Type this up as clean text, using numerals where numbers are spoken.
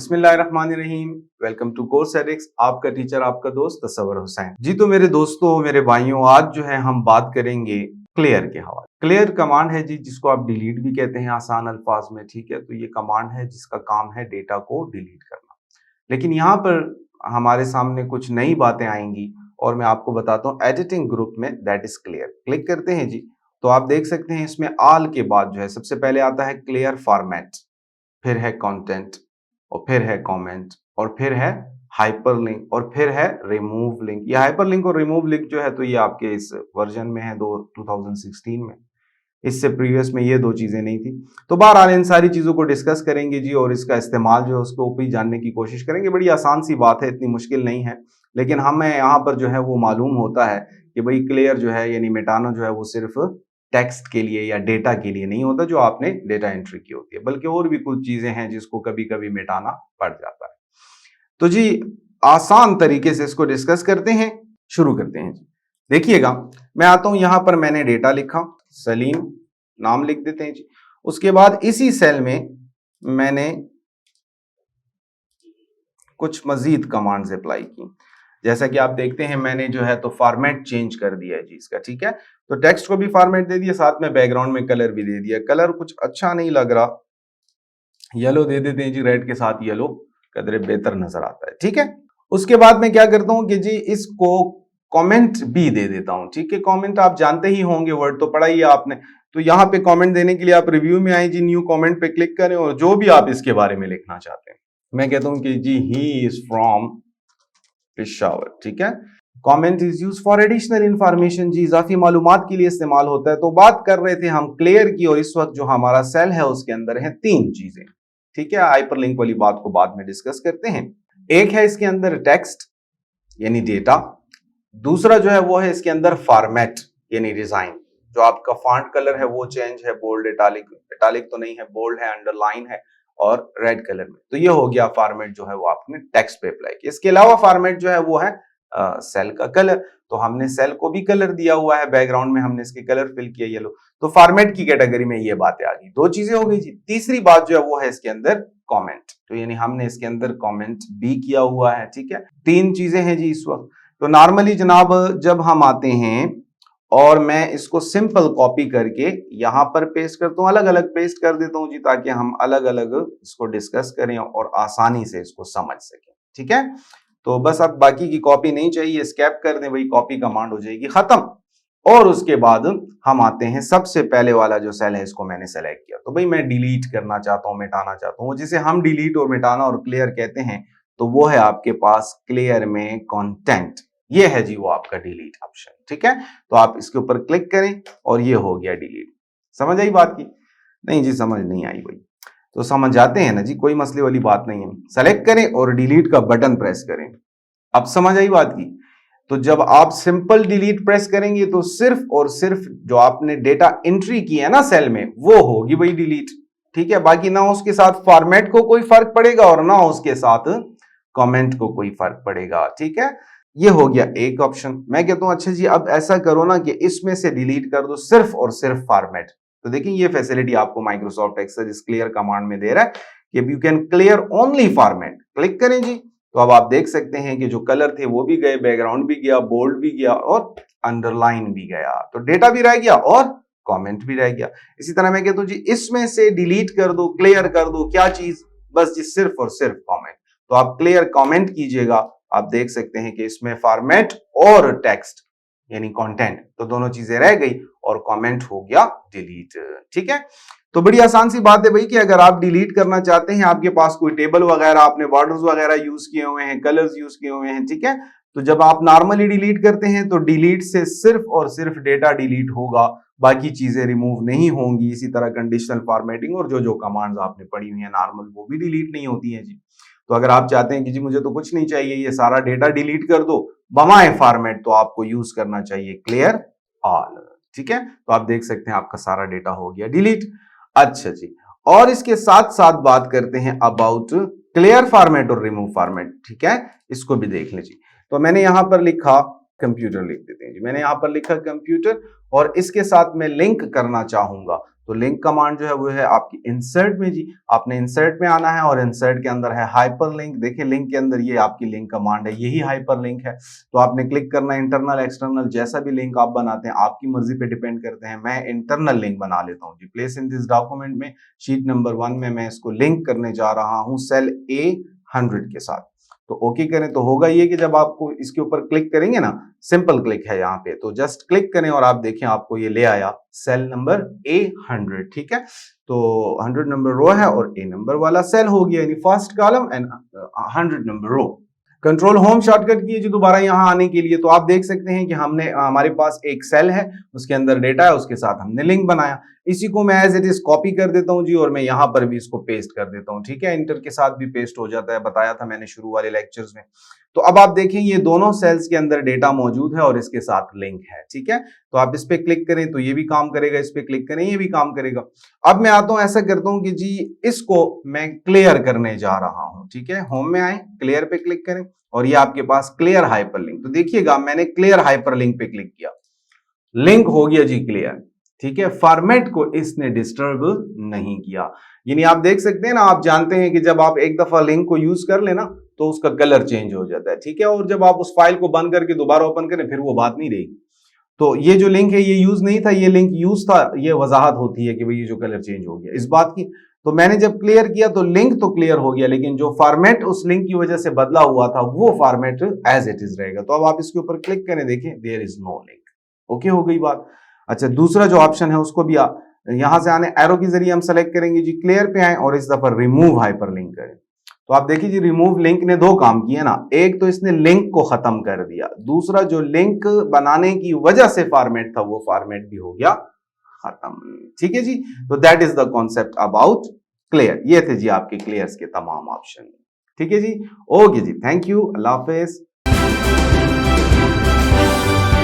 बिस्मिल्लाहिर्रहमानिर्रहीम। Welcome to course Edix. आपका teacher आपका दोस्त तसव्वुर हुसैन जी। तो मेरे दोस्तों, मेरे भाइयों, आज जो है हम बात करेंगे क्लियर के हवाले। क्लियर कमांड है जी, जिसको आप डिलीट भी कहते हैं आसान अल्फाज में, ठीक है। तो ये कमांड है जिसका काम है डेटा को डिलीट करना। लेकिन यहाँ पर हमारे सामने कुछ नई बातें आएंगी और मैं आपको बताता हूँ एडिटिंग ग्रुप में दैट इज क्लियर। क्लिक करते हैं जी, तो आप देख सकते हैं इसमें ऑल के बाद जो है सबसे पहले आता है क्लियर फॉर्मेट, फिर है कंटेंट, और फिर है कमेंट, और फिर है हाइपरलिंक, और फिर है रिमूव लिंक। ये हाइपरलिंक और रिमूव लिंक जो है तो ये आपके इस वर्जन में है 2016 में। इससे प्रीवियस में ये दो चीजें नहीं थी। तो बहरहाल इन सारी चीजों को डिस्कस करेंगे जी, और इसका इस्तेमाल जो है उसको ऊपर जानने की कोशिश करेंगे। बड़ी आसान सी बात है, इतनी मुश्किल नहीं है। लेकिन हमें यहाँ पर जो है वो मालूम होता है कि भाई क्लियर जो है यानी मिटाना जो है वो सिर्फ टेक्स्ट के लिए या डेटा के लिए नहीं होता जो आपने डेटा एंट्री की होती है, बल्कि और भी कुछ चीजें हैं जिसको कभी कभी मिटाना पड़ जाता है। तो जी आसान तरीके से इसको डिस्कस करते हैं, शुरू करते हैं जी। देखिएगा, मैं आता हूं यहां पर, मैंने डेटा लिखा, सलीम नाम लिख देते हैं जी। उसके बाद इसी सेल में मैंने कुछ मजीद कमांड्स अप्लाई की। जैसा कि आप देखते हैं मैंने जो है तो फॉर्मेट चेंज कर दिया है जी इसका, ठीक है। तो टेक्स्ट को भी फॉर्मेट दे दिया, साथ में बैकग्राउंड में कलर भी दे दिया। कलर कुछ अच्छा नहीं लग रहा, येलो दे देते हैं जी, रेड के साथ येलो कदरे बेहतर नजर आता है, ठीक है। उसके बाद मैं क्या करता हूं कि जी इसको कमेंट भी दे देता हूं, ठीक है। कमेंट आप जानते ही होंगे, वर्ड तो पढ़ा ही है आपने। तो यहां पे कमेंट देने के लिए आप रिव्यू में आए जी, न्यू कमेंट पे क्लिक करें और जो भी आप इसके बारे में लिखना चाहते हैं, मैं कहता हूं कि जी ही इज फ्रॉम पेशावर, ठीक है। Comment is use for additional information जी, इजाफी मालूमात के लिए इस्तेमाल होता है। तो बात कर रहे थे हम क्लियर की, और इस वक्त जो हमारा सेल है उसके अंदर है तीन चीजें, ठीक है। हाइपरलिंक वाली बात को बाद में डिस्कस करते हैं। एक है इसके अंदर टेक्स्ट यानी डेटा, दूसरा जो है वो है इसके अंदर फॉर्मेट यानी डिजाइन। जो आपका फॉन्ट कलर है वो चेंज है, बोल्ड, इटालिक, इटालिक तो नहीं है, बोल्ड है, अंडरलाइन है और रेड कलर में। तो ये हो गया फॉर्मेट जो है वो आपने टेक्स्ट पे अप्लाई किया। इसके अलावा फॉर्मेट जो है वो है सेल का कलर। तो हमने सेल को भी कलर दिया हुआ है, बैकग्राउंड में हमने इसके कलर फिल किया येलो। तो फॉर्मेट की कैटेगरी में ये बातें आ गई। दो चीजें हो गई जी। तीसरी बात जो है वो है इसके अंदर कमेंट। तो यानी हमने इसके अंदर कमेंट भी किया हुआ है, ठीक है। तीन चीजें हैं जी इस वक्त। तो नॉर्मली जनाब जब हम आते हैं और मैं इसको सिंपल कॉपी करके यहां पर पेस्ट करता हूं, अलग अलग पेस्ट कर देता हूं जी, ताकि हम अलग अलग इसको डिस्कस करें और आसानी से इसको समझ सकें, ठीक है। तो बस अब बाकी की कॉपी नहीं चाहिए, स्कैप कर दें, वही कॉपी कमांड हो जाएगी, खत्म। और उसके बाद हम आते हैं सबसे पहले वाला जो सेल है, इसको मैंने सेलेक्ट किया। तो भाई मैं डिलीट करना चाहता हूं, मिटाना चाहता हूं, जिसे हम डिलीट और मिटाना और क्लियर कहते हैं। तो वो है आपके पास क्लियर में कंटेंट। ये है जी वो आपका डिलीट ऑप्शन, ठीक है। तो आप इसके ऊपर क्लिक करें और ये हो गया डिलीट। समझ आई बात की? नहीं जी, समझ नहीं आई भाई। तो समझ जाते हैं ना जी, कोई मसले वाली बात नहीं है। सेलेक्ट करें और डिलीट का बटन प्रेस करें। अब समझ आई बात की? तो जब आप सिंपल डिलीट प्रेस करेंगे तो सिर्फ और सिर्फ जो आपने डेटा एंट्री की है ना सेल में, वो होगी भाई डिलीट, ठीक है। बाकी ना उसके साथ फॉर्मेट को कोई फर्क पड़ेगा और ना उसके साथ कमेंट को कोई फर्क पड़ेगा, ठीक है। ये हो गया एक ऑप्शन। मैं कहता हूं अच्छा जी अब ऐसा करो ना कि इसमें से डिलीट कर दो सिर्फ और सिर्फ फॉर्मेट। तो देखिए ये फैसिलिटी आपको माइक्रोसॉफ्ट एक्सेल इस क्लियर कमांड में दे रहा है कि you can clear only format. Click करें जी, तो अब आप देख सकते हैं कि जो कलर थे वो भी गए, बैकग्राउंड भी गया, बोल्ड भी गया और अंडरलाइन भी गया। तो डेटा भी रह गया और कमेंट भी रह गया। इसी तरह मैं कहता हूं जी इसमें से डिलीट कर दो, क्लियर कर दो, क्या चीज? बस जी सिर्फ और सिर्फ कमेंट। तो आप क्लियर कमेंट कीजिएगा, आप देख सकते हैं कि इसमें फॉर्मेट और टेक्स्ट यानी कंटेंट तो दोनों चीजें रह गई और कमेंट हो गया डिलीट, ठीक है। तो बड़ी आसान सी बात है भाई कि अगर आप डिलीट करना चाहते हैं, आपके पास कोई टेबल वगैरह, आपने बॉर्डर्स वगैरह यूज किए हुए हैं, कलर्स यूज किए हुए हैं, ठीक है। तो जब आप नॉर्मली डिलीट करते हैं तो डिलीट से सिर्फ और सिर्फ डेटा डिलीट होगा, बाकी चीजें रिमूव नहीं होंगी। इसी तरह कंडीशनल फॉर्मेटिंग और जो जो कमांड्स आपने पढ़ी हुई है नॉर्मल, वो भी डिलीट नहीं होती है जी। तो अगर आप चाहते हैं कि जी मुझे तो कुछ नहीं चाहिए, ये सारा डेटा डिलीट कर दो बमाए फॉर्मेट, तो आपको यूज करना चाहिए क्लियर ऑल, ठीक है। तो आप देख सकते हैं आपका सारा डेटा हो गया डिलीट। अच्छा जी, और इसके साथ साथ बात करते हैं अबाउट क्लियर फॉर्मेट और रिमूव फॉर्मेट, ठीक है। इसको भी देख लीजिए। तो मैंने यहां पर लिखा कंप्यूटर, लिख देते हैं जी। मैंने यहां पर लिखा कंप्यूटर और इसके साथ मैं लिंक करना चाहूंगा तो लिंक कमांड जो है वो है आपकी इंसर्ट में जी। आपने इंसर्ट में आना है और इंसर्ट के अंदर है हाइपर लिंक। देखिए लिंक के अंदर ये आपकी लिंक कमांड है, यही हाइपर लिंक है। तो आपने क्लिक करना है, इंटरनल एक्सटर्नल जैसा भी लिंक आप बनाते हैं आपकी मर्जी पे डिपेंड करते हैं। मैं इंटरनल लिंक बना लेता हूँ जी। प्लेस इन दिस डॉक्यूमेंट में शीट नंबर 1 में मैं इसको लिंक करने जा रहा हूँ सेल A100 के साथ। तो ओके करें तो होगा ये कि जब आपको इसके ऊपर क्लिक करेंगे ना, सिंपल क्लिक है यहाँ पे, तो जस्ट क्लिक करें और आप देखें आपको ये ले आया सेल नंबर A100। ठीक है, तो 100 नंबर रो है और A नंबर वाला सेल हो गया, यानी first column and 100 number row. Control home shortcut कीजिए दोबारा यहाँ आने के लिए। तो आप देख सकते हैं कि हमने हमारे पास एक सेल है, उसके अंदर डेटा है, उसके साथ हमने लिंक बनाया। इसी को मैं एज इट इज कॉपी कर देता हूं जी और मैं यहां पर भी इसको पेस्ट कर देता हूं। ठीक है, इंटर के साथ भी पेस्ट हो जाता है, बताया था मैंने शुरू वाले लेक्चर्स में। तो अब आप देखें ये दोनों सेल्स के अंदर डेटा मौजूद है और इसके साथ लिंक है। ठीक है, तो आप इस पे क्लिक करें तो ये भी काम करेगा, इस पे क्लिक करें ये भी काम करेगा। अब मैं आता हूं, ऐसा करता हूं कि जी इसको मैं क्लियर करने जा रहा हूं। ठीक है, होम में आए, क्लियर पे क्लिक करें और ये आपके पास क्लियर हाइपरलिंक। तो देखिएगा मैंने क्लियर हाइपरलिंक पे क्लिक किया, लिंक हो गया जी क्लियर। ठीक है, फॉर्मेट को इसने डिस्टर्ब नहीं किया। यानी आप देख सकते हैं ना, आप जानते हैं कि जब आप एक दफा लिंक को यूज कर लेना तो उसका कलर चेंज हो जाता है। ठीक है, और जब आप उस फाइल को बंद करके दोबारा ओपन करें फिर वो बात नहीं रहेगी। तो ये जो लिंक है ये यूज नहीं था, ये लिंक यूज था, ये वजाहत होती है कि भाई ये जो कलर चेंज हो गया इस बात की। तो मैंने जब क्लियर किया तो लिंक तो क्लियर हो गया, लेकिन जो फॉर्मेट उस लिंक की वजह से बदला हुआ था वो फॉर्मेट एज इट इज रहेगा। तो अब आप इसके ऊपर क्लिक करें, देखें there is no link. Okay हो गई बात। अच्छा, दूसरा जो ऑप्शन है उसको भी यहां से आने एरो के जरिए हम सेलेक्ट करेंगे जी, क्लियर पे आए और इस दफा रिमूव हाइपरलिंक करें। तो आप देखिए जी रिमूव लिंक ने दो काम किए ना, एक तो इसने लिंक को खत्म कर दिया, दूसरा जो लिंक बनाने की वजह से फॉर्मेट था वो फॉर्मेट भी हो गया खत्म। ठीक है जी, तो that is the concept about clear. ये थे जी आपके क्लियर्स के तमाम ऑप्शन। ठीक है जी, ओके जी, थैंक यू, अल्लाह हाफिज।